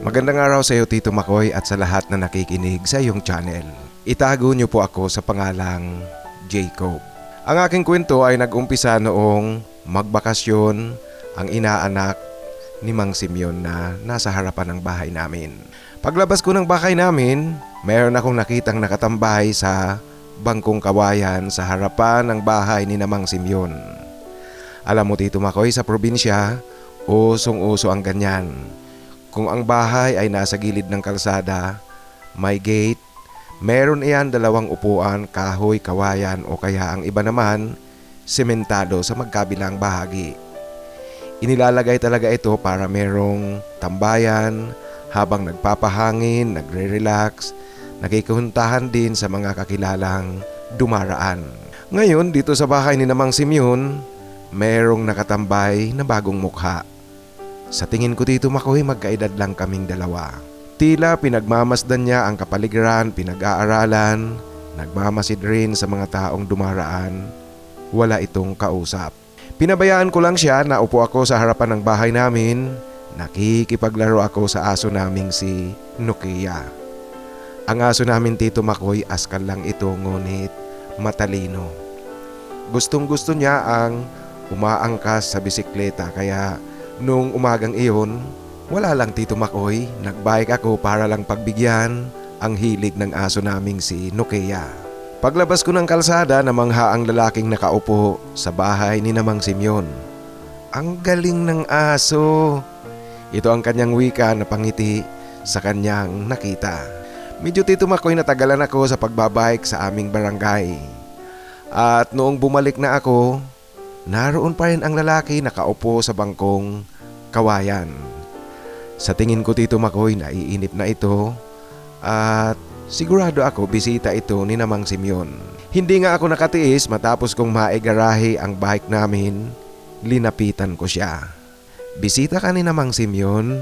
Magandang araw sa iyo Tito Makoy at sa lahat na nakikinig sa iyong channel. Itago niyo po ako sa pangalang Jacob. Ang aking kwento ay nag-umpisa noong magbakasyon ang inaanak ni Mang Simeon na nasa harapan ng bahay namin. Paglabas ko ng bahay namin, mayroon akong nakitang nakatambay sa bangkong kawayan sa harapan ng bahay ni Mang Simeon. Alam mo Tito Makoy, sa probinsya, usong-uso ang ganyan. Kung ang bahay ay nasa gilid ng kalsada, may gate, meron iyan dalawang upuan, kahoy, kawayan o kaya ang iba naman, sementado sa magkabilang bahagi. Inilalagay talaga ito para merong tambayan habang nagpapahangin, nagre-relax, nakikihuntahan din sa mga kakilalang dumaraan. Ngayon dito sa bahay ni Mang Simeon, merong nakatambay na bagong mukha. Sa tingin ko Tito Makoy, magkaedad lang kaming dalawa. Tila pinagmamasdan niya ang kapaligiran, pinag-aaralan, nagmamasid rin sa mga taong dumaraan. Wala itong kausap. Pinabayaan ko lang siya na upo ako sa harapan ng bahay namin. Nakikipaglaro ako sa aso naming si Nokia. Ang aso namin Tito Makoy, askal lang ito ngunit matalino. Gustong gusto niya ang umaangkas sa bisikleta kaya nung umagang iyon, wala lang Tito Makoy, nagbike ako para lang pagbigyan ang hilig ng aso naming si Nokia. Paglabas ko ng kalsada, namangha ang lalaking nakaupo sa bahay ni Mang Simeon. Ang galing ng aso! Ito ang kanyang wika na pangiti sa kanyang nakita. Medyo Tito Makoy, natagalan ako sa pagbabike sa aming barangay. At noong bumalik na ako, naroon pa rin ang lalaki nakaupo sa bangkong kawayan. Sa tingin ko Tito Makoy, naiinip na ito at sigurado ako bisita ito ni Mang Simeon. Hindi nga ako nakatiis, matapos kong maigarahe ang bike namin, linapitan ko siya. Bisita ka ni Mang Simeon?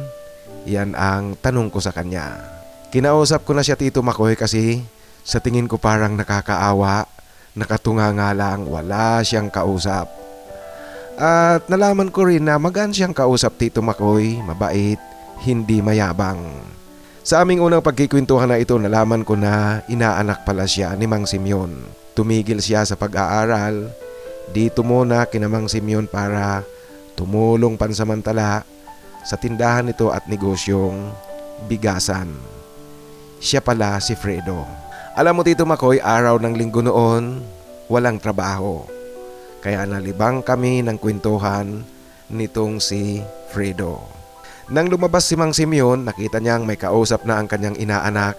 Yan ang tanong ko sa kanya. Kinausap ko na siya Tito Makoy kasi sa tingin ko parang nakakaawa, nakatunga nga lang, wala siyang kausap. At nalaman ko rin na magaan siyang kausap Tito Makoy, mabait, hindi mayabang. Sa aming unang pagkikwentuhan na ito, nalaman ko na inaanak pala siya ni Mang Simeon. Tumigil siya sa pag-aaral, dito muna kina Mang Simeon para tumulong pansamantala sa tindahan nito at negosyong bigasan. Siya pala si Fredo. Alam mo Tito Makoy, araw ng linggo noon, walang trabaho. Kaya nalibang kami ng kwentuhan nitong si Fredo. Nang lumabas si Mang Simeon, nakita niyang may kausap na ang kanyang inaanak.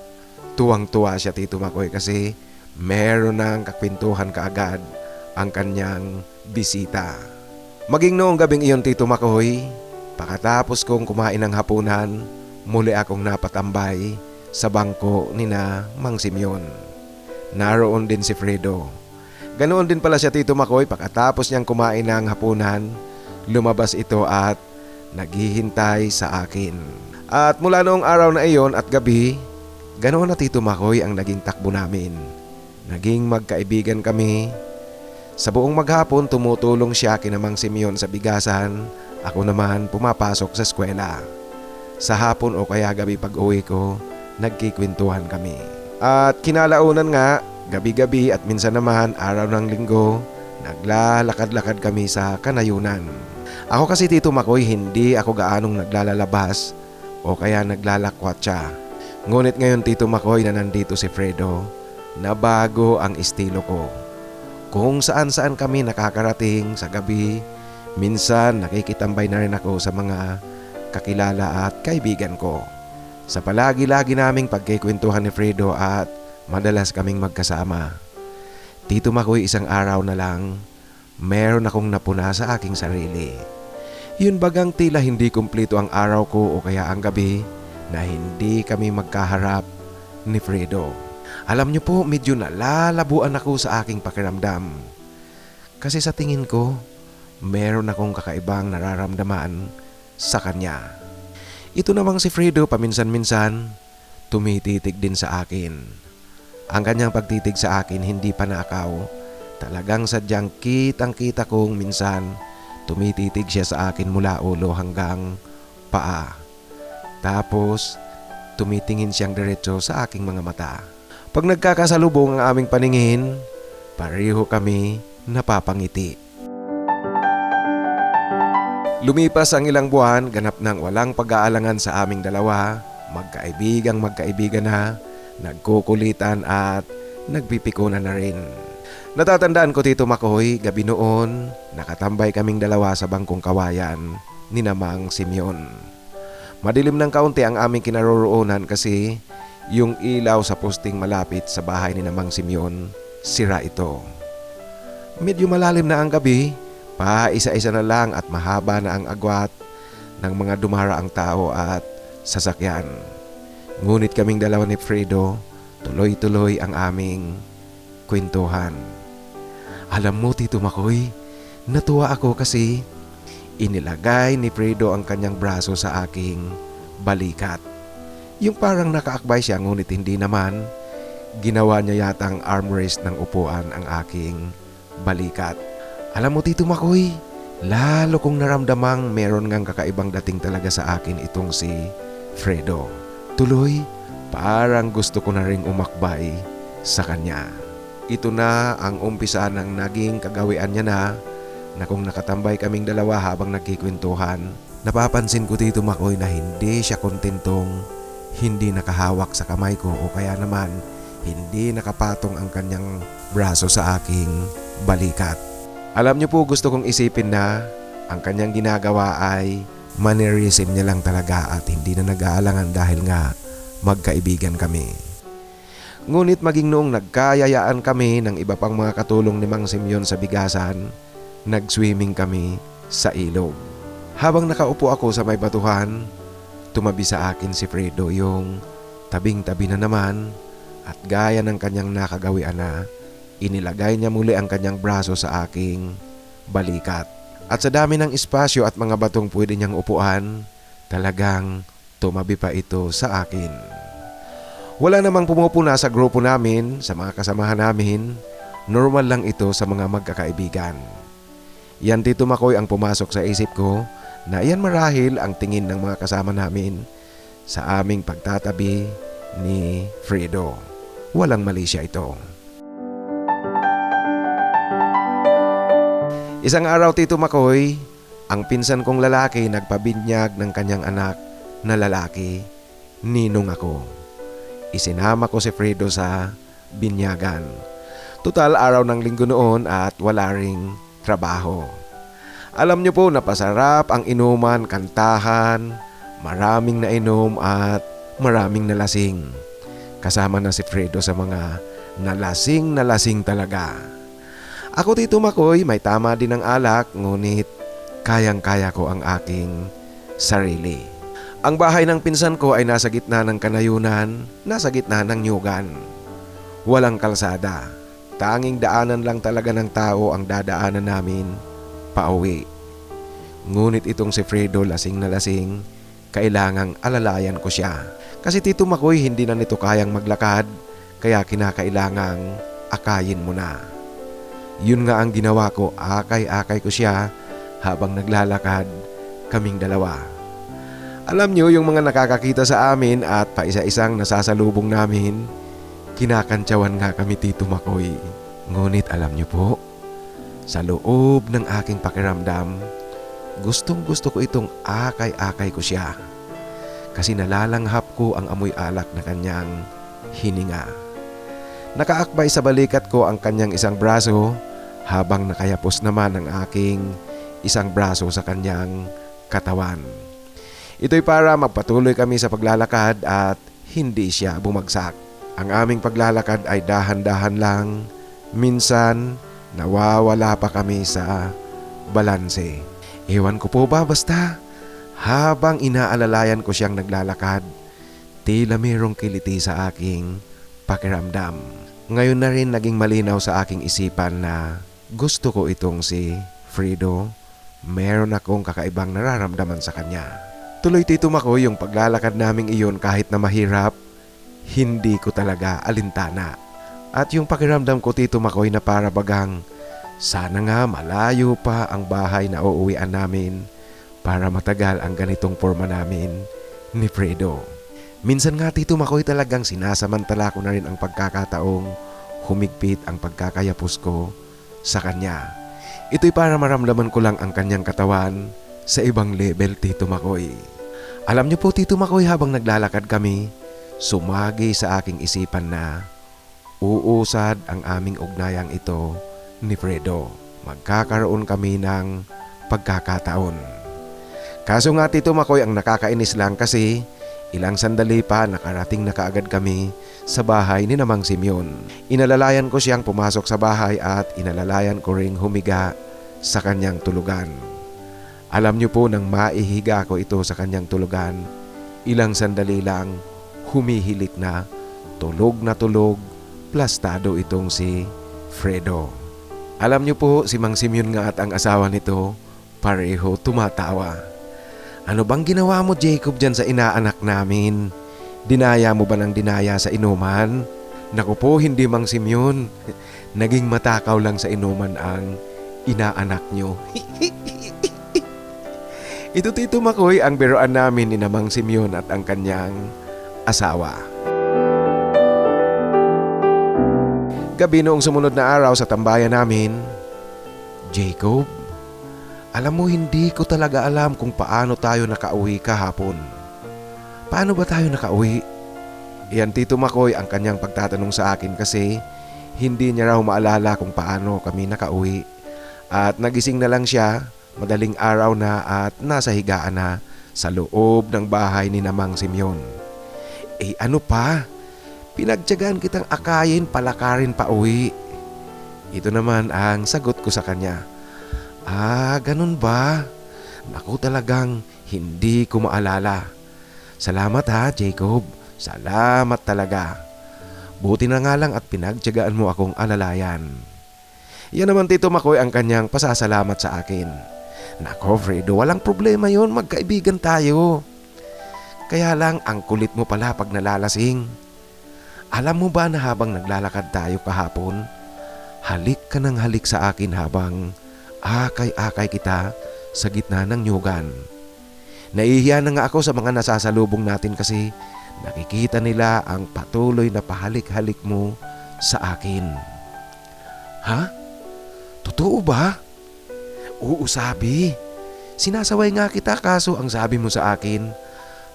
Tuwang-tuwa siya Tito Makoy kasi meron ng kakwentuhan kaagad ang kanyang bisita. Maging noong gabing iyon Tito Makoy, pagkatapos kong kumain ng hapunan, muli akong napatambay sa bangko ni Mang Simeon. Naroon din si Fredo. Ganoon din pala siya Tito Makoy, pagkatapos niyang kumain ng hapunan, lumabas ito at naghihintay sa akin. At mula noong araw na iyon at gabi, ganoon na Tito Makoy ang naging takbo namin. Naging magkaibigan kami. Sa buong maghapon tumutulong siya kina Mang Simeon sa bigasan, ako naman pumapasok sa eskwela. Sa hapon o kaya gabi pag uwi ko, nagkikwentuhan kami. At kinalaunan nga, gabi-gabi at minsan naman araw ng linggo, naglalakad-lakad kami sa kanayunan. Ako kasi Tito Makoy, hindi ako gaanong naglalalabas o kaya naglalakwatsa. Ngunit ngayon Tito Makoy na nandito si Fredo, nabago ang estilo ko. Kung saan-saan kami nakakarating sa gabi, minsan nakikitambay na rin ako sa mga kakilala at kaibigan ko. Sa palagi-lagi naming pagkikwentuhan ni Fredo at madalas kaming magkasama. Tito Makoy, isang araw na lang, meron akong napuna sa aking sarili. Yun bagang tila hindi kumpleto ang araw ko o kaya ang gabi na hindi kami magkaharap ni Fredo. Alam niyo po, medyo nalalabuan ako sa aking pakiramdam. Kasi sa tingin ko, meron akong kakaibang nararamdaman sa kanya. Ito namang si Fredo paminsan-minsan, tumititig din sa akin. Ang kanyang pagtitig sa akin hindi panakaw. Talagang sadyang kitang-kita kong minsan tumititig siya sa akin mula ulo hanggang paa. Tapos, tumitingin siyang diretso sa aking mga mata. Pag nagkakasalubong ang aming paningin, pareho kami napapangiti. Lumipas ang ilang buwan, ganap nang walang pag-aalangan sa aming dalawa, magkaibigan na, nagkukulitan at nagpipikunan na rin. Natatandaan ko, Tito Makoy, gabi noon, nakatambay kaming dalawa sa bangkong kawayan ni Mang Simeon. Madilim ng kaunti ang aming kinaroroonan kasi yung ilaw sa posting malapit sa bahay ni Mang Simeon, sira ito. Medyo malalim na ang gabi, pa isa-isa na lang at mahaba na ang agwat ng mga dumaraang tao at sasakyan. Ngunit kaming dalawa ni Fredo, tuloy-tuloy ang aming kwentuhan. Alam mo, Tito Makoy, natuwa ako kasi inilagay ni Fredo ang kanyang braso sa aking balikat. Yung parang nakaakbay siya ngunit hindi naman. Ginawa niya yatang armrest ng upuan ang aking balikat. Alam mo, Tito Makoy, lalo kong naramdamang meron ngang kakaibang dating talaga sa akin itong si Fredo. Tuloy, parang gusto ko na ring umakbay sa kanya. Ito na ang umpisa ng naging kagawian niya na kung nakatambay kaming dalawa habang nagkikwentuhan, napapansin ko, Tito Makoy, na hindi siya kontentong hindi nakahawak sa kamay ko o kaya naman hindi nakapatong ang kanyang braso sa aking balikat. Alam niyo po, gusto kong isipin na ang kanyang ginagawa ay mannerism niya lang talaga at hindi na nag-aalangan dahil nga magkaibigan kami. Ngunit maging noong nagkayayaan kami ng iba pang mga katulong ni Mang Simeon sa bigasan, nag-swimming kami sa ilog. Habang nakaupo ako sa may batuhan, tumabi sa akin si Fredo, yung tabing-tabi na naman, at gaya ng kanyang nakagawian na, inilagay niya muli ang kanyang braso sa aking balikat. At sa dami ng espasyo at mga batong pwede niyang upuan, talagang tumabi pa ito sa akin. Wala namang pumupuna sa grupo namin, sa mga kasamahan namin, normal lang ito sa mga magkakaibigan. Yan, Tito Makoy, ang pumasok sa isip ko na iyan marahil ang tingin ng mga kasama namin sa aming pagtatabi ni Fredo. Walang mali siya ito. Isang araw, Tito Makoy, ang pinsan kong lalaki nagpabinyag ng kanyang anak na lalaki, ninong ako. Isinama ko si Fredo sa binyagan. Tutal araw ng linggo noon at wala ring trabaho. Alam niyo po, napasarap ang inuman, kantahan, maraming nainom at maraming nalasing. Kasama na si Fredo sa mga nalasing talaga. Ako, Tito Makoy, may tama din ng alak, ngunit kayang-kaya ko ang aking sarili. Ang bahay ng pinsan ko ay nasa gitna ng kanayunan, nasa gitna ng nyugan. Walang kalsada. Tanging daanan lang talaga ng tao ang dadaanan namin pauwi. Ngunit itong si Fredo, lasing na lasing, kailangang alalayan ko siya. Kasi, Tito Makoy, hindi na nito kayang maglakad, kaya kinakailangang akayin mo na. Yun nga ang ginawa ko, akay-akay ko siya habang naglalakad kaming dalawa. Alam nyo, yung mga nakakakita sa amin at paisa-isang nasasalubong namin, kinakantsawan nga kami, Tito Makoy. Ngunit alam nyo po, sa loob ng aking pakiramdam, gustong-gusto ko itong akay-akay ko siya. Kasi nalalanghap ko ang amoy alak na kanyang hininga. Nakaakbay sa balikat ko ang kanyang isang braso habang nakayapos naman ang aking isang braso sa kanyang katawan. Ito'y para magpatuloy kami sa paglalakad at hindi siya bumagsak. Ang aming paglalakad ay dahan-dahan lang. Minsan, nawawala pa kami sa balanse. Ewan ko po ba, basta habang inaalalayan ko siyang naglalakad, tila mayroong kiliti sa aking pakiramdam. Ngayon na rin naging malinaw sa aking isipan na gusto ko itong si Fredo. Meron akong kakaibang nararamdaman sa kanya. Tuloy, Tito Makoy, yung paglalakad naming iyon kahit na mahirap, hindi ko talaga alintana. At yung pakiramdam ko, Tito Makoy, na para bagang sana nga malayo pa ang bahay na uuwian namin para matagal ang ganitong forma namin ni Fredo. Minsan nga Tito Makoy talagang sinasamantala ko na rin ang pagkakataong humigpit ang pagkakayapos ko sa kanya. Ito'y para maramdaman ko lang ang kanyang katawan sa ibang level, Tito Makoy. Alam niyo po Tito Makoy, habang naglalakad kami, sumagi sa aking isipan na uusad ang aming ugnayang ito ni Fredo. Magkakaroon kami ng pagkakataon. Kaso nga Tito Makoy, ang nakakainis lang kasi ilang sandali pa nakarating na kaagad kami sa bahay ni Namang Simeon. Inalalayan ko siyang pumasok sa bahay at inalalayan ko ring humiga sa kanyang tulugan. Alam niyo po, nang maihiga ko ito sa kanyang tulugan, ilang sandali lang humihilik na tulog, plastado itong si Fredo. Alam niyo po, si Mang Simeon nga at ang asawa nito pareho tumatawa. Ano bang ginawa mo Jacob dyan sa inaanak namin? Dinaya mo ba ng dinaya sa inuman? Naku po, hindi Mang Simeon. Naging matakaw lang sa inuman ang inaanak nyo. Ito Tito Makoy ang biruan namin ni Mang Simeon at ang kanyang asawa. Gabi noong sumunod na araw sa tambayan namin, Jacob, alam mo hindi ko talaga alam kung paano tayo nakauwi kahapon. Paano ba tayo nakauwi? Iyan Tito Makoy ang kanyang pagtatanong sa akin kasi hindi niya raw maalala kung paano kami nakauwi. At nagising na lang siya, madaling araw na at nasa higaan na sa loob ng bahay ni Namang Simeon. Ano pa? Pinagtiyagaan kitang akayin, palakarin pa uwi. Ito naman ang sagot ko sa kanya. Ganun ba? Naku, talagang hindi ko maalala. Salamat ha, Jacob. Salamat talaga. Buti na nga lang at pinagtiyagaan mo akong alalayan. Yan naman Tito Makoy ang kanyang pasasalamat sa akin. Nako Fredo, walang problema yon, magkaibigan tayo. Kaya lang ang kulit mo pala pag nalalasing. Alam mo ba na habang naglalakad tayo kahapon, halik ka ng halik sa akin habang akay-akay kita sa gitna ng nyugan. Nahihiya na nga ako sa mga nasasalubong natin kasi nakikita nila ang patuloy na pahalik-halik mo sa akin. Ha? Totoo ba? Oo, sabi. Sinasaway nga kita kaso ang sabi mo sa akin,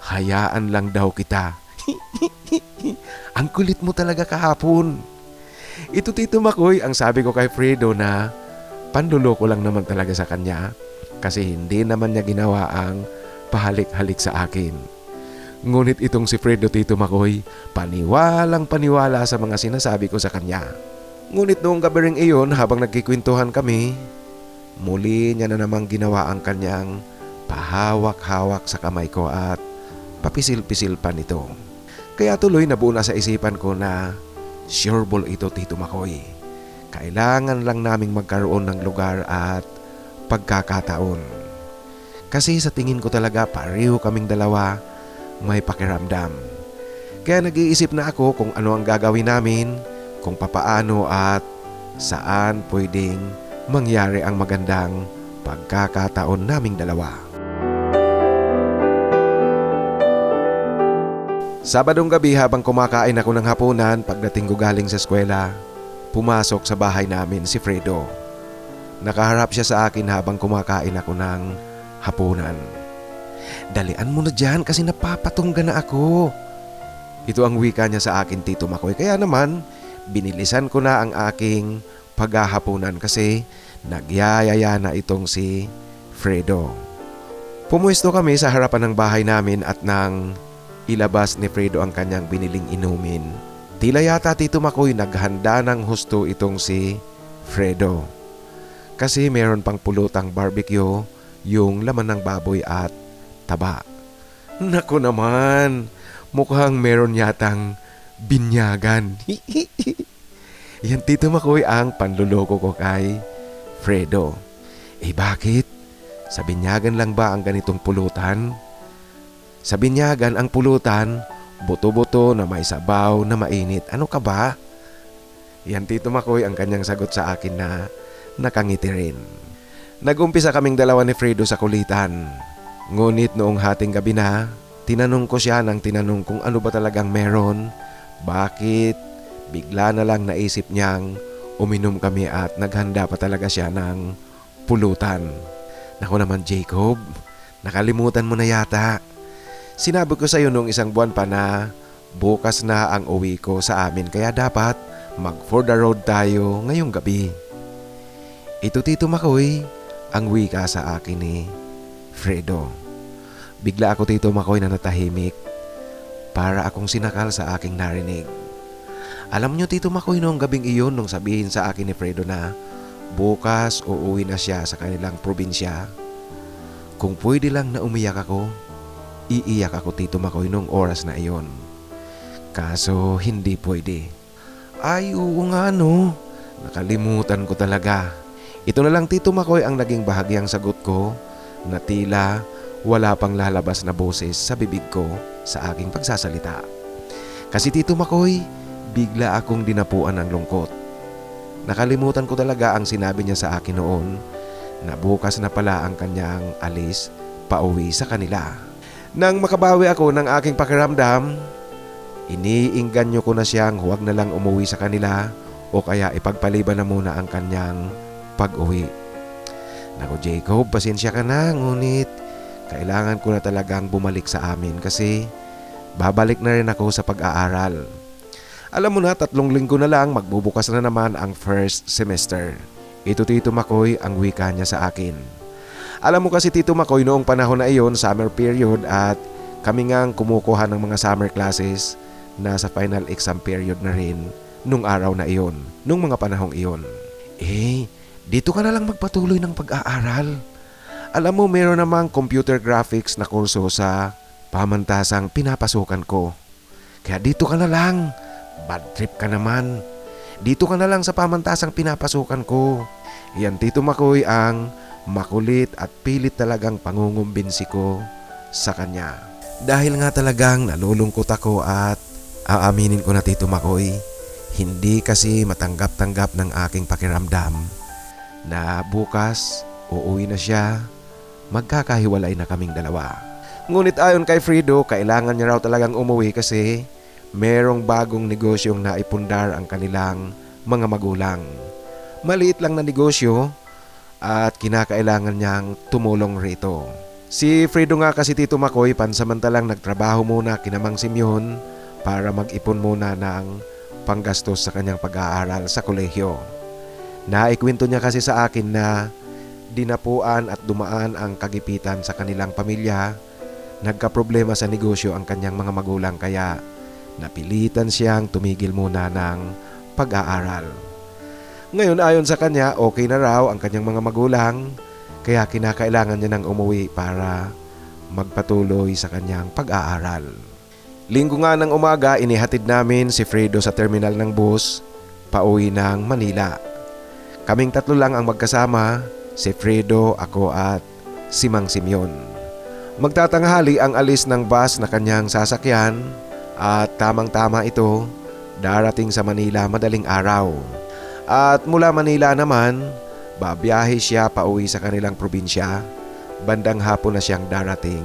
hayaan lang daw kita. Ang kulit mo talaga kahapon. Ito Tito Makoy ang sabi ko kay Fredo na panluloko lang naman talaga sa kanya kasi hindi naman niya ginawa ang pahalik-halik sa akin. Ngunit itong si Fredo Tito Makoy, paniwalang paniwala sa mga sinasabi ko sa kanya. Ngunit noong gabi ring iyon habang nagkikwentuhan kami, muli niya na namang ginawa ang kanyang pahawak-hawak sa kamay ko at papisil-pisil pa nito. Kaya tuloy nabuo na sa isipan ko na sure ball ito Tito Makoy. Kailangan lang naming magkaroon ng lugar at pagkakataon. Kasi sa tingin ko talaga pareho kaming dalawa may pakiramdam. Kaya nag-iisip na ako kung ano ang gagawin namin, kung papaano at saan pwedeng mangyari ang magandang pagkakataon naming dalawa. Sabadong gabi habang kumakain ako ng hapunan pagdating ko galing sa eskwela, pumasok sa bahay namin si Fredo. Nakaharap siya sa akin habang kumakain ako ng hapunan. Dalian mo na dyan kasi napapatungga na ako. Ito ang wika niya sa akin Tito Makoy. Kaya naman binilisan ko na ang aking paghahapunan kasi nagyayaya na itong si Fredo. Pumuesto kami sa harapan ng bahay namin at nang ilabas ni Fredo ang kanyang biniling inumin, tila yata Tito Makoy naghanda ng husto itong si Fredo. Kasi meron pang pulutang barbecue, yung laman ng baboy at taba. Naku naman, mukhang meron yatang binyagan. Yan Tito Makoy ang panluloko ko kay Fredo. Bakit? Sa binyagan lang ba ang ganitong pulutan? Sa binyagan ang pulutan, buto-buto na may sabaw na mainit. Ano ka ba? Yan Tito Makoy ang kanyang sagot sa akin na nakangiti rin. Nag-umpisa kaming dalawa ni Fredo sa kulitan. Ngunit noong hating gabi na, Tinanong ko siya ng tinanong kung ano ba talagang meron, bakit bigla na lang naisip niyang uminom kami at naghanda pa talaga siya ng pulutan. Naku naman Jacob, nakalimutan mo na yata. Sinabi ko sa iyo nung isang buwan pa na bukas na ang uwi ko sa amin kaya dapat mag for the road tayo ngayong gabi. Ito Tito Makoy, ang wika sa akin ni Fredo. Bigla ako Tito Makoy na natahimik para akong sinakal sa aking narinig. Alam nyo Tito Makoy noong gabing iyon nung sabihin sa akin ni Fredo na bukas uuwi na siya sa kanilang probinsya. Kung pwede lang na umiyak ako, iiyak ako Tito Makoy noong oras na iyon. Kaso hindi pwede. Ay oo nga no, nakalimutan ko talaga. Ito na lang Tito Makoy ang naging bahagyang sagot ko na tila wala pang lalabas na boses sa bibig ko sa aking pagsasalita. Kasi Tito Makoy, bigla akong dinapuan ng lungkot. Nakalimutan ko talaga ang sinabi niya sa akin noon na bukas na pala ang kanyang alis pauwi sa kanila. Nang makabawi ako ng aking pakiramdam, iniingganyo ko na siyang huwag na lang umuwi sa kanila o kaya ipagpaliban na muna ang kanyang pag-uwi. Naku Jacob, pasensya ka na, ngunit kailangan ko na talagang bumalik sa amin kasi babalik na rin ako sa pag-aaral. Alam mo na, 3 linggo na lang magbubukas na naman ang first semester. Ito Tito Makoy ang wika niya sa akin. Alam mo kasi Tito Makoy, noong panahon na iyon, summer period at kami ngang kumukuha ng mga summer classes, nasa final exam period na rin nung araw na iyon, nung mga panahong iyon. Dito ka na lang magpatuloy ng pag-aaral. Alam mo, meron namang computer graphics na kurso sa pamantasang pinapasukan ko. Kaya dito ka na lang. Bad trip ka naman. Dito ka na lang sa pamantasang pinapasukan ko. Yan Tito Makoy ang makulit at pilit talagang pangungumbinsi ko sa kanya. Dahil nga talagang nalulungkot ako at aaminin ko na Tito Makoy, hindi kasi matanggap-tanggap ng aking pakiramdam na bukas uuwi na siya, magkakahiwalay na kaming dalawa. Ngunit ayon kay Fredo, kailangan niya raw talagang umuwi kasi merong bagong negosyong naipundar ang kanilang mga magulang. Maliit lang na negosyo at kinakailangan niyang tumulong rito. Si Fredo nga kasi Tito Makoy pansamantalang nagtrabaho muna kina Mang Simeon para mag-ipon muna ng panggastos sa kanyang pag-aaral sa kolehiyo. Naikwento niya kasi sa akin na dinapuan at dumaan ang kagipitan sa kanilang pamilya. Nagkaproblema sa negosyo ang kanyang mga magulang kaya napilitan siyang tumigil muna ng pag-aaral. Ngayon ayon sa kanya, okay na raw ang kanyang mga magulang kaya kinakailangan niya nang umuwi para magpatuloy sa kanyang pag-aaral. Linggo nga ng umaga, inihatid namin si Fredo sa terminal ng bus pauwi ng Manila. Kaming 3 lang ang magkasama, si Fredo, ako at si Mang Simeon. Magtatanghali ang alis ng bus na kanyang sasakyan at tamang-tama ito, darating sa Manila madaling araw. At mula Manila naman, babiyahe siya pauwi sa kanilang probinsya, bandang hapon na siyang darating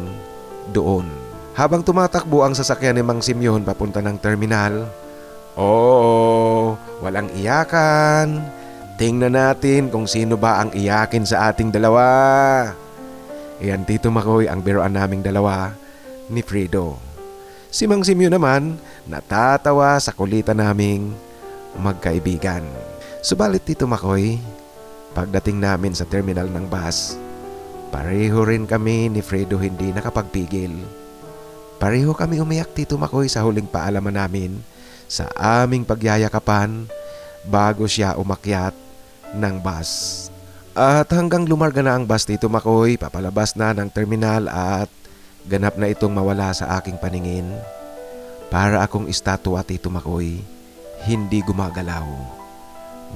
doon. Habang tumatakbo ang sasakyan ni Mang Simeon papunta ng terminal, walang iyakan. Tingnan natin kung sino ba ang iyakin sa ating dalawa. Iyan Tito Makoy ang biruan naming dalawa ni Fredo. Si Mang Simeon naman natatawa sa kulitan naming magkaibigan. Subalit Tito Makoy, pagdating namin sa terminal ng bus, pareho rin kami ni Fredo hindi nakapagpigil. Pareho kami umiyak Tito Makoy sa huling paalaman namin sa aming pagyayakapan bago siya umakyat ng bus. At hanggang lumarga na ang bus Tito Makoy, papalabas na ng terminal at ganap na itong mawala sa aking paningin. Para akong estatwa Tito Makoy, hindi gumagalaw.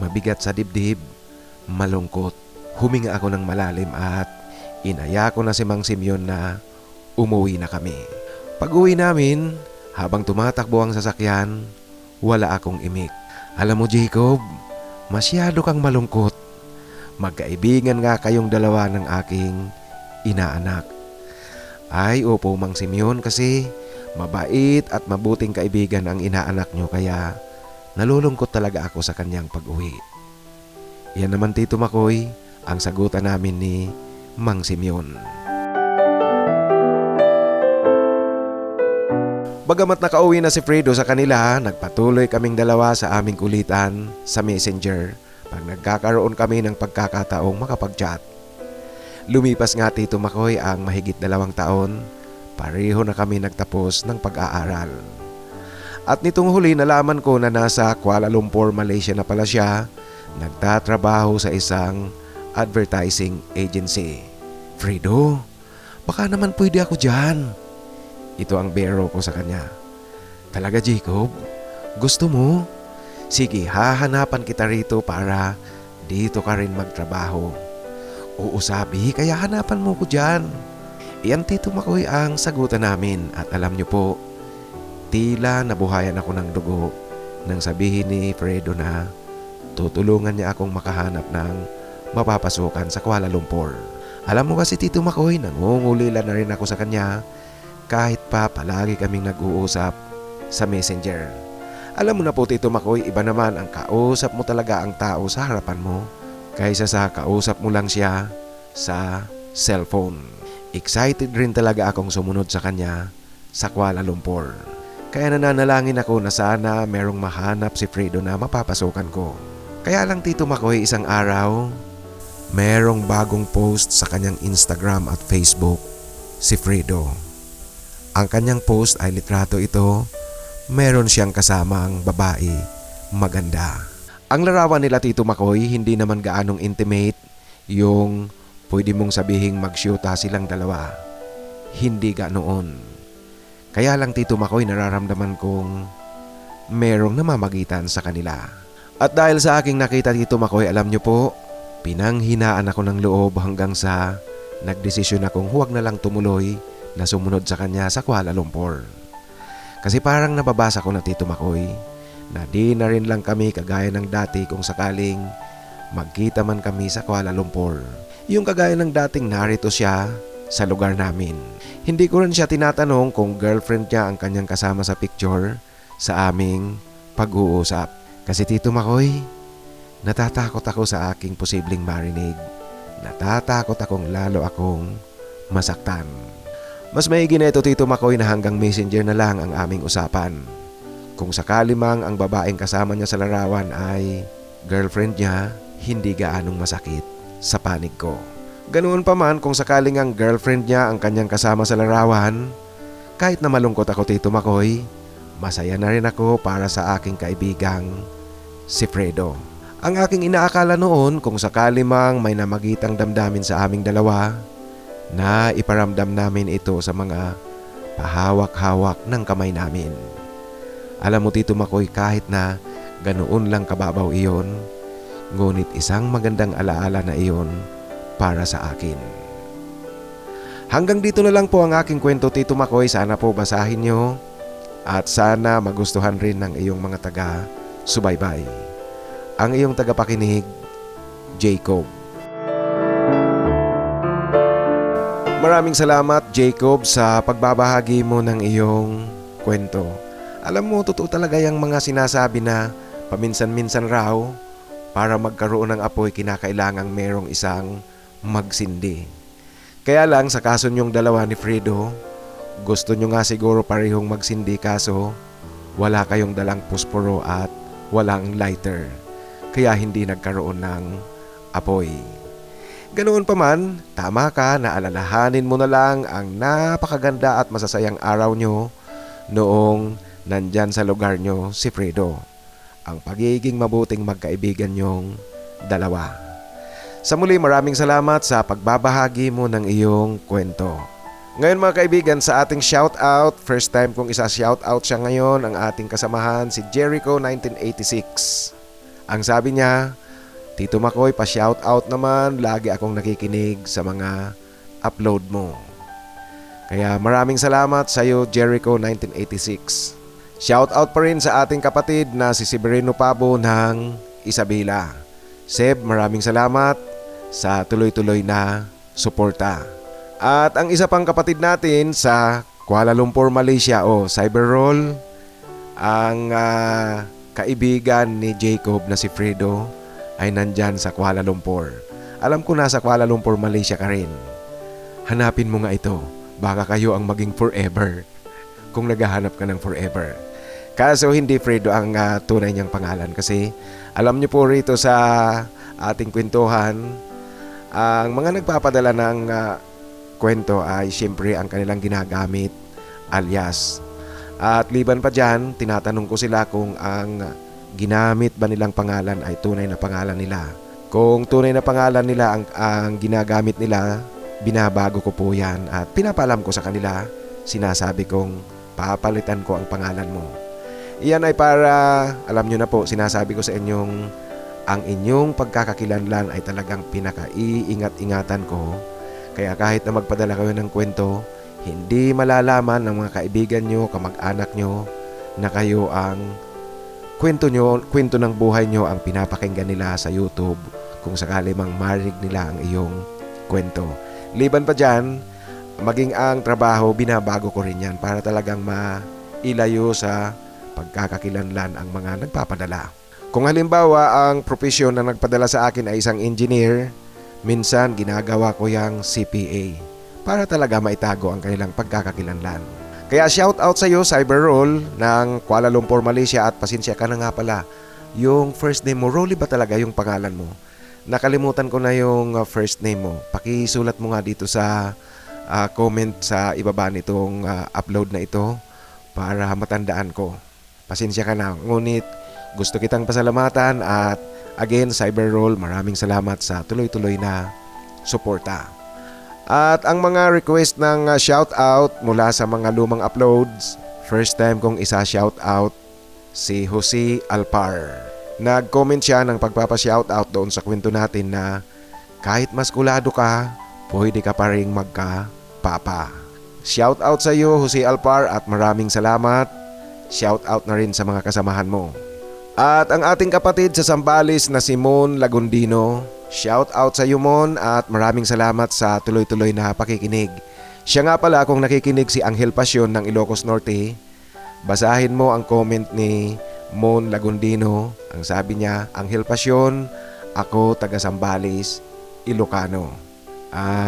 Mabigat sa dibdib, malungkot. Huminga ako ng malalim at inaya ko na si Mang Simeon na umuwi na kami. Pag-uwi namin, habang tumatakbo ang sasakyan, wala akong imik. Alam mo Jacob, masyado kang malungkot. Magkaibigan nga kayong dalawa ng aking inaanak. Ay opo Mang Simeon, kasi mabait at mabuting kaibigan ang inaanak nyo, kaya nalulungkot talaga ako sa kanyang pag-uwi. Yan naman Tito Makoy ang sagutan namin ni Mang Simeon. Bagamat nakauwi na si Fredo sa kanila, nagpatuloy kaming dalawa sa aming kulitan sa Messenger pag nagkakaroon kami ng pagkakataong makapag-chat. Lumipas nga Tito Makoy ang mahigit 2 taon, pareho na kami nagtapos ng pag-aaral. At nitong huli nalaman ko na nasa Kuala Lumpur, Malaysia na pala siya, nagtatrabaho sa isang advertising agency. Fredo, baka naman pwede ako dyan. Ito ang biro ko sa kanya. Talaga Jacob? Gusto mo? Sige, hahanapan kita rito para dito ka rin magtrabaho. Oo sabi, kaya hanapan mo ko dyan. Iyan Tito Makoy ang sagutan namin, at alam niyo po, tila nabuhayan ako ng dugo nang sabihin ni Fredo na tutulungan niya akong makahanap ng mapapasukan sa Kuala Lumpur. Alam mo kasi Tito Makoy, nangungulila na rin ako sa kanya kahit pa palagi kaming nag-uusap sa Messenger. Alam mo na po Tito Makoy, iba naman ang kausap mo talaga ang tao sa harapan mo kaysa sa kausap mo lang siya sa cellphone. Excited rin talaga akong sumunod sa kanya sa Kuala Lumpur. Kaya nananalangin ako na sana merong mahanap si Fredo na mapapasukan ko. Kaya lang Tito Makoy, isang araw, merong bagong post sa kanyang Instagram at Facebook si Fredo. Ang kanyang post ay litrato ito, meron siyang kasamang babae, maganda. Ang larawan nila Tito Makoy hindi naman gaanong intimate, yung pwede mong sabihing mag-shoota silang dalawa. Hindi ganoon. Kaya lang Tito Makoy, nararamdaman kong merong namamagitan sa kanila. At dahil sa aking nakita Tito Makoy, alam niyo po, pinanghinaan ako ng loob hanggang sa nagdesisyon akong huwag na lang tumuloy na sumunod sa kanya sa Kuala Lumpur. Kasi parang nababasa ko na Tito Makoy na di na rin lang kami kagaya ng dati kung sakaling magkita man kami sa Kuala Lumpur. Yung kagaya ng dating narito siya sa lugar namin. Hindi ko rin siya tinatanong kung girlfriend niya ang kanyang kasama sa picture sa aming pag-uusap. Kasi Tito Makoy, natatakot ako sa aking posibleng marinig. Natatakot akong lalo akong masaktan. Mas maigi na ito Tito Makoy na hanggang Messenger na lang ang aming usapan. Kung sakali mang ang babaeng kasama niya sa larawan ay girlfriend niya, hindi gaanong masakit sa panig ko. Ganoon pa man kung sakaling ang girlfriend niya ang kanyang kasama sa larawan, kahit na malungkot ako Tito Makoy, masaya na rin ako para sa aking kaibigang si Fredo. Ang aking inaakala noon kung sakali mang may namagitang damdamin sa aming dalawa, na iparamdam namin ito sa mga pahawak-hawak ng kamay namin. Alam mo Tito Makoy, kahit na ganoon lang kababaw iyon, ngunit isang magandang alaala na iyon para sa akin. Hanggang dito na lang po ang aking kwento Tito Makoy. Sana po basahin nyo at sana magustuhan rin ng iyong mga taga-subaybay. Ang iyong tagapakinig, Jacob. Maraming salamat Jacob sa pagbabahagi mo ng iyong kwento. Alam mo, totoo talaga yung mga sinasabi na paminsan-minsan raw para magkaroon ng apoy kinakailangang merong isang magsindi. Kaya lang sa kaso nyong dalawa ni Fredo, gusto nyo nga siguro parehong magsindi kaso wala kayong dalang pusporo at walang lighter. Kaya hindi nagkaroon ng apoy. Ganoon pa man, tama ka na alalahanin mo na lang ang napakaganda at masasayang araw nyo noong nandyan sa lugar nyo si Fredo. Ang pagiging mabuting magkaibigan nyong dalawa. Sa muli, maraming salamat sa pagbabahagi mo ng iyong kwento. Ngayon mga kaibigan, sa ating shoutout, first time kong isa-shoutout siya ngayon, ang ating kasamahan si Jericho 1986. Ang sabi niya, Tito Makoy, pa-shoutout naman, lagi akong nakikinig sa mga upload mo. Kaya maraming salamat sa iyo Jericho 1986. Shoutout pa rin sa ating kapatid na si Severino Pabo ng Isabela. Seb, maraming salamat sa tuloy-tuloy na suporta. At ang isa pang kapatid natin sa Kuala Lumpur, Malaysia o Cyberroll, ang kaibigan ni Jacob na si Fredo ay nandyan sa Kuala Lumpur. Alam ko nasa Kuala Lumpur, Malaysia ka rin. Hanapin mo nga ito. Baka kayo ang maging forever kung naghahanap ka ng forever. Kaso hindi Fredo ang tunay niyang pangalan kasi alam niyo po rito sa ating kwentuhan, ang mga nagpapadala ng kwento ay siyempre ang kanilang ginagamit alias. At liban pa dyan, tinatanong ko sila kung ang ginamit ba nilang pangalan ay tunay na pangalan nila. Kung tunay na pangalan nila ang ginagamit nila, binabago ko po yan at pinapaalam ko sa kanila, sinasabi kong papalitan ko ang pangalan mo. Iyan ay para, alam nyo na po, sinasabi ko sa inyong ang inyong pagkakakilanlan ay talagang pinaka-iingat-ingatan ko. Kaya kahit na magpadala kayo ng kwento, hindi malalaman ng mga kaibigan nyo, kamag-anak nyo na kayo ang kwento ng buhay nyo ang pinapakinggan nila sa YouTube kung sakali mang marinig nila ang iyong kwento. Liban pa dyan, maging ang trabaho, binabago ko rin yan para talagang mailayo sa pagkakakilanlan ang mga nagpapadala. Kung halimbawa ang profesyon na nagpadala sa akin ay isang engineer, minsan ginagawa ko yung CPA para talaga maitago ang kanilang pagkakakilanlan. Kaya shout out sa iyo Cyberroll ng Kuala Lumpur, Malaysia at pasensya ka na nga pala. Yung first name mo, Rolly ba talaga yung pangalan mo? Nakalimutan ko na yung first name mo. Pakisulat mo nga dito sa comment sa ibaba nitong upload na ito para matandaan ko. Pasensya ka na, ngunit gusto kitang pasalamatan at again Cyberroll, maraming salamat sa tuloy-tuloy na suporta. At ang mga request ng shoutout mula sa mga lumang uploads, first time kong isa-shoutout si Jose Alpar. Nag-comment siya ng pagpapa-shoutout doon sa kwento natin na kahit maskulado ka, pwede ka pa rin magka-papa. Shoutout sa iyo Jose Alpar at maraming salamat. Shoutout na rin sa mga kasamahan mo. At ang ating kapatid sa Zambales na si Mon Lagundino, shout out sa iyo Mon at maraming salamat sa tuloy-tuloy na pakikinig. Siya nga pala kung nakikinig si Angel Pasyon ng Ilocos Norte, basahin mo ang comment ni Mon Lagundino. Ang sabi niya, Angel Pasyon, ako taga Zambales, Ilocano.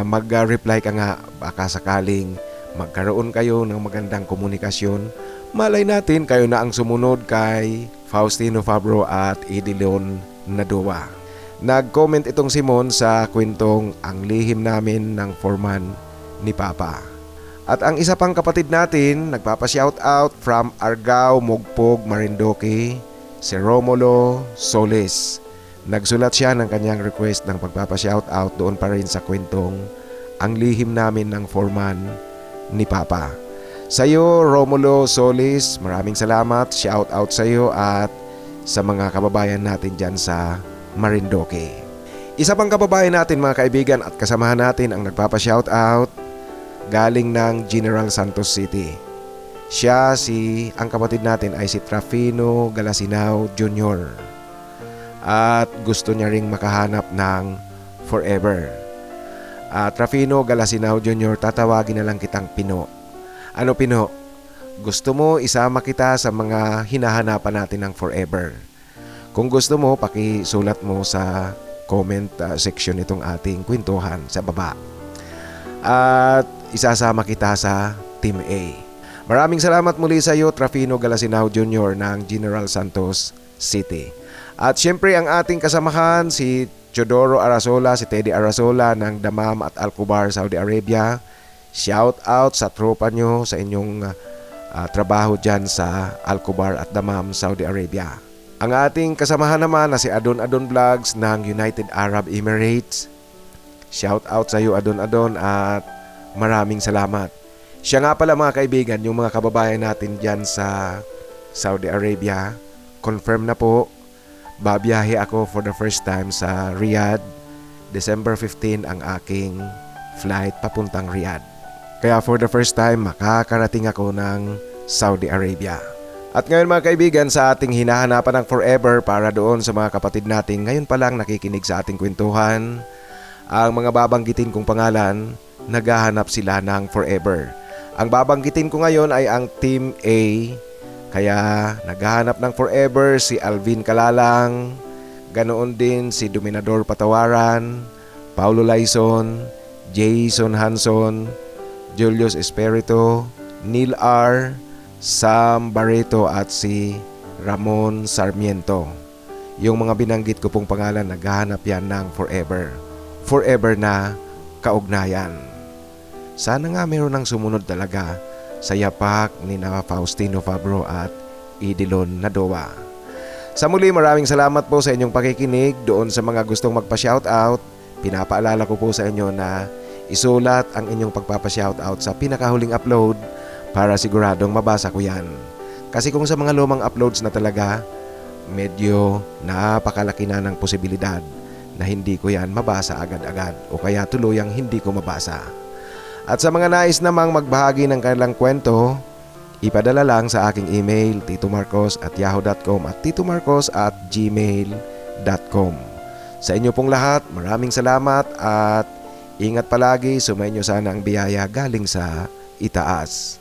Mag-reply ka nga baka sakaling magkaroon kayo ng magandang komunikasyon. Malay natin kayo na ang sumunod kay Faustino Fabro at Edilon Nadua. Nag-comment itong Simon sa kwentong ang lihim namin ng foreman ni Papa. At ang isa pang kapatid natin, nagpapa-shoutout from Argao, Mogpog, Marindoque, si Romulo Solis. Nagsulat siya ng kanyang request ng pagpapa-shoutout doon pa rin sa kwentong ang lihim namin ng foreman ni Papa. Sa iyo, Romulo Solis, maraming salamat. Shout out sa iyo at sa mga kababayan natin dyan sa Marindoque. Isa pang kababayan natin mga kaibigan at kasamahan natin ang nagpapa-shout out galing ng General Santos City. Ang kapatid natin ay si Trafino Galasinao Jr. At gusto niya ring makahanap ng forever. Trafino Galasinao Jr., tatawagin na lang kitang Pino. Ano Pino? Gusto mo isama kita sa mga hinahanapan natin ng forever? Kung gusto mo, pakisulat mo sa comment section itong ating kwentuhan sa baba. At isasama kita sa Team A. Maraming salamat muli sa iyo, Trafino Galasinao Jr. ng General Santos City. At syempre ang ating kasamahan, si Chodoro Arasola, si Teddy Arasola ng Damam at Alcobar, Saudi Arabia. Shout out sa tropa nyo sa inyong trabaho dyan sa Alcobar at Damam, Saudi Arabia. Ang ating kasamahan naman na si Adon Adon Vlogs ng United Arab Emirates. Shout out sa iyo Adon Adon at maraming salamat. Siya nga pala mga kaibigan, yung mga kababayan natin dyan sa Saudi Arabia. Confirm na po, babiyahe ako for the first time sa Riyadh. December 15 ang aking flight papuntang Riyadh. Kaya for the first time, makakarating ako ng Saudi Arabia. At ngayon mga kaibigan, sa ating hinahanapan ng forever para doon sa mga kapatid natin ngayon pa lang nakikinig sa ating kwentuhan, ang mga babanggitin kong pangalan, naghahanap sila ng forever. Ang babanggitin ko ngayon ay ang Team A. Kaya naghahanap ng forever si Alvin Calalang, ganoon din si Dominador Patawaran, Paulo Laison, Jason Hanson, Julius Espirito, Neil R., Sam Barreto at si Ramon Sarmiento. Yung mga binanggit ko pong pangalan, naghahanap yan ng forever. Forever na kaugnayan. Sana nga meron ng sumunod talaga sa yapak ni na Faustino Fabro at Idilon Nadoa. Sa muli, maraming salamat po sa inyong pakikinig. Doon sa mga gustong magpa-shoutout, pinapaalala ko po sa inyo na isulat ang inyong pagpapa-shoutout sa pinakahuling upload para siguradong mabasa ko yan. Kasi kung sa mga lumang uploads na talaga, medyo napakalaki na ng posibilidad na hindi ko yan mabasa agad-agad o kaya tuluyang hindi ko mabasa. At sa mga nais namang magbahagi ng kanilang kwento, ipadala lang sa aking email titomarcos@yahoo.com at titomarcos@gmail.com. Sa inyo pong lahat, maraming salamat at ingat palagi. Sumainyo sana ang biyaya galing sa itaas.